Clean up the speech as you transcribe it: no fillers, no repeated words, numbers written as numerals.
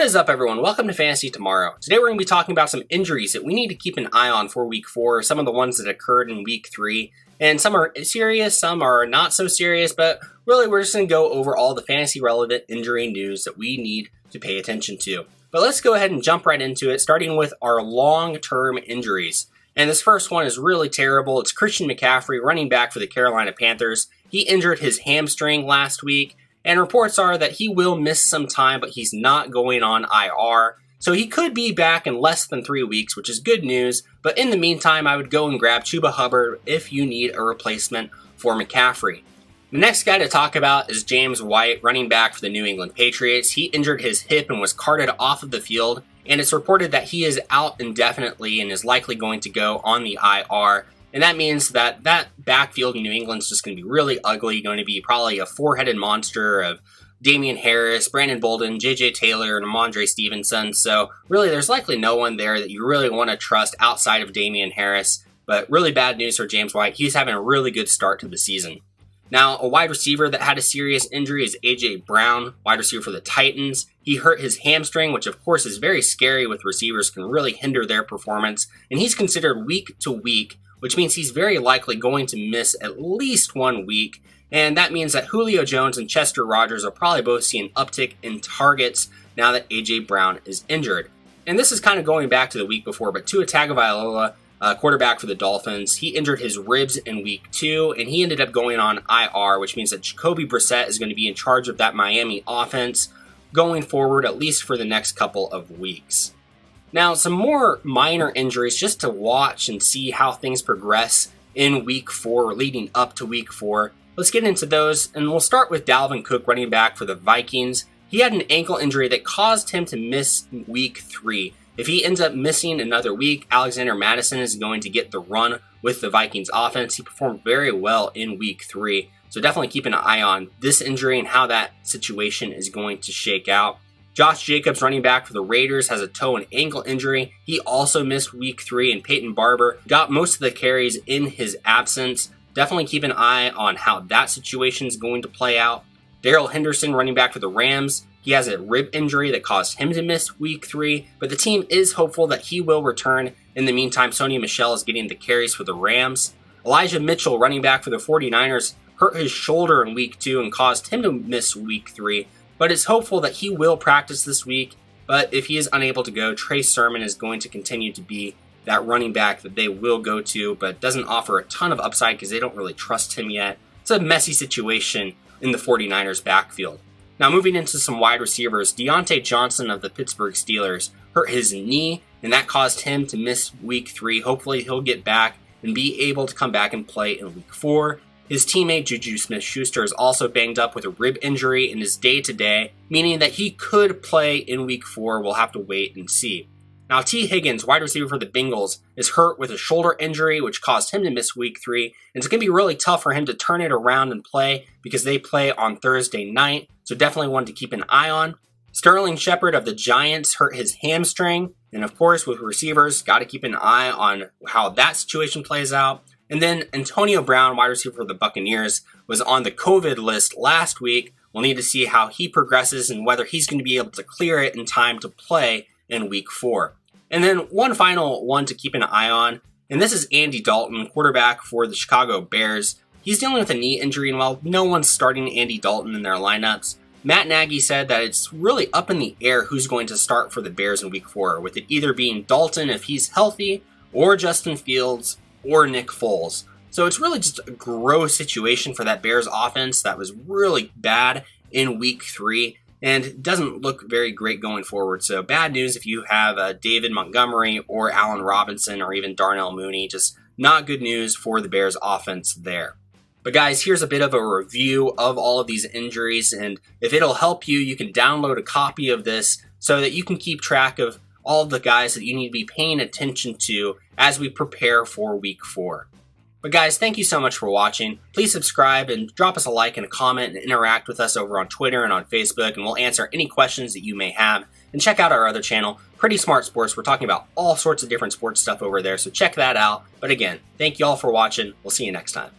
What is up, everyone? Welcome to Fantasy Tomorrow. Today we're going to be talking about some injuries that we need to keep an eye on for Week 4, some of the ones that occurred in Week 3, and some are serious, some are not so serious, but really we're just going to go over all the fantasy-relevant injury news that we need to pay attention to. But let's go ahead and jump right into it, starting with our long-term injuries. And this first one is really terrible. It's Christian McCaffrey, running back for the Carolina Panthers. He injured his hamstring last week, and reports are that he will miss some time, but he's not going on IR. So he could be back in less than 3 weeks, which is good news. But in the meantime, I would go and grab Chuba Hubbard if you need a replacement for McCaffrey. The next guy to talk about is James White, running back for the New England Patriots. He injured his hip and was carted off of the field, and it's reported that he is out indefinitely and is likely going to go on the IR. And that means that backfield in New England is just going to be really ugly, going to be probably a four-headed monster of Damian Harris, Brandon Bolden, J.J. Taylor, and Ramondre Stevenson. So really, there's likely no one there that you really want to trust outside of Damian Harris. But really bad news for James White. He's having a really good start to the season. Now, a wide receiver that had a serious injury is A.J. Brown, wide receiver for the Titans. He hurt his hamstring, which of course is very scary with receivers, can really hinder their performance. And he's considered week to week, which means he's very likely going to miss at least 1 week. And that means that Julio Jones and Chester Rogers will probably both see an uptick in targets now that A.J. Brown is injured. And this is kind of going back to the week before, but Tua Tagovailoa, quarterback for the Dolphins, he injured his ribs in week 2, and he ended up going on IR, which means that Jacoby Brissett is going to be in charge of that Miami offense going forward, at least for the next couple of weeks. Now, some more minor injuries just to watch and see how things progress in Week 4, leading up to Week 4. Let's get into those, and we'll start with Dalvin Cook, running back for the Vikings. He had an ankle injury that caused him to miss Week 3. If he ends up missing another week, Alexander Mattison is going to get the run with the Vikings offense. He performed very well in Week 3, so definitely keep an eye on this injury and how that situation is going to shake out. Josh Jacobs, running back for the Raiders, has a toe and ankle injury. He also missed Week 3, and Peyton Barber got most of the carries in his absence. Definitely keep an eye on how that situation is going to play out. Darrell Henderson, running back for the Rams, he has a rib injury that caused him to miss Week 3, but the team is hopeful that he will return. In the meantime, Sony Michel is getting the carries for the Rams. Elijah Mitchell, running back for the 49ers, hurt his shoulder in Week 2 and caused him to miss Week 3. But it's hopeful that he will practice this week. But if he is unable to go, Trey Sermon is going to continue to be that running back that they will go to, but doesn't offer a ton of upside because they don't really trust him yet. It's a messy situation in the 49ers backfield. Now moving into some wide receivers, Diontae Johnson of the Pittsburgh Steelers hurt his knee, and that caused him to miss Week 3. Hopefully he'll get back and be able to come back and play in Week 4. His teammate JuJu Smith-Schuster is also banged up with a rib injury and is day-to-day, meaning that he could play in Week 4. We'll have to wait and see. Now, T. Higgins, wide receiver for the Bengals, is hurt with a shoulder injury, which caused him to miss Week 3. And it's going to be really tough for him to turn it around and play because they play on Thursday night. So definitely one to keep an eye on. Sterling Shepard of the Giants hurt his hamstring. And of course, with receivers, got to keep an eye on how that situation plays out. And then Antonio Brown, wide receiver for the Buccaneers, was on the COVID list last week. We'll need to see how he progresses and whether he's going to be able to clear it in time to play in Week 4. And then one final one to keep an eye on, and this is Andy Dalton, quarterback for the Chicago Bears. He's dealing with a knee injury, and while no one's starting Andy Dalton in their lineups, Matt Nagy said that it's really up in the air who's going to start for the Bears in Week 4, with it either being Dalton if he's healthy, or Justin Fields, or Nick Foles. So it's really just a gross situation for that Bears offense that was really bad in Week 3 and doesn't look very great going forward. So bad news if you have David Montgomery or Allen Robinson or even Darnell Mooney. Just not good news for the Bears offense there. But guys, here's a bit of a review of all of these injuries, and if it'll help you, you can download a copy of this so that you can keep track of all of the guys that you need to be paying attention to as we prepare for Week 4. But guys, thank you so much for watching. Please subscribe and drop us a like and a comment and interact with us over on Twitter and on Facebook, and we'll answer any questions that you may have. And check out our other channel, Pretty Smart Sports. We're talking about all sorts of different sports stuff over there, so check that out. But again, thank you all for watching. We'll see you next time.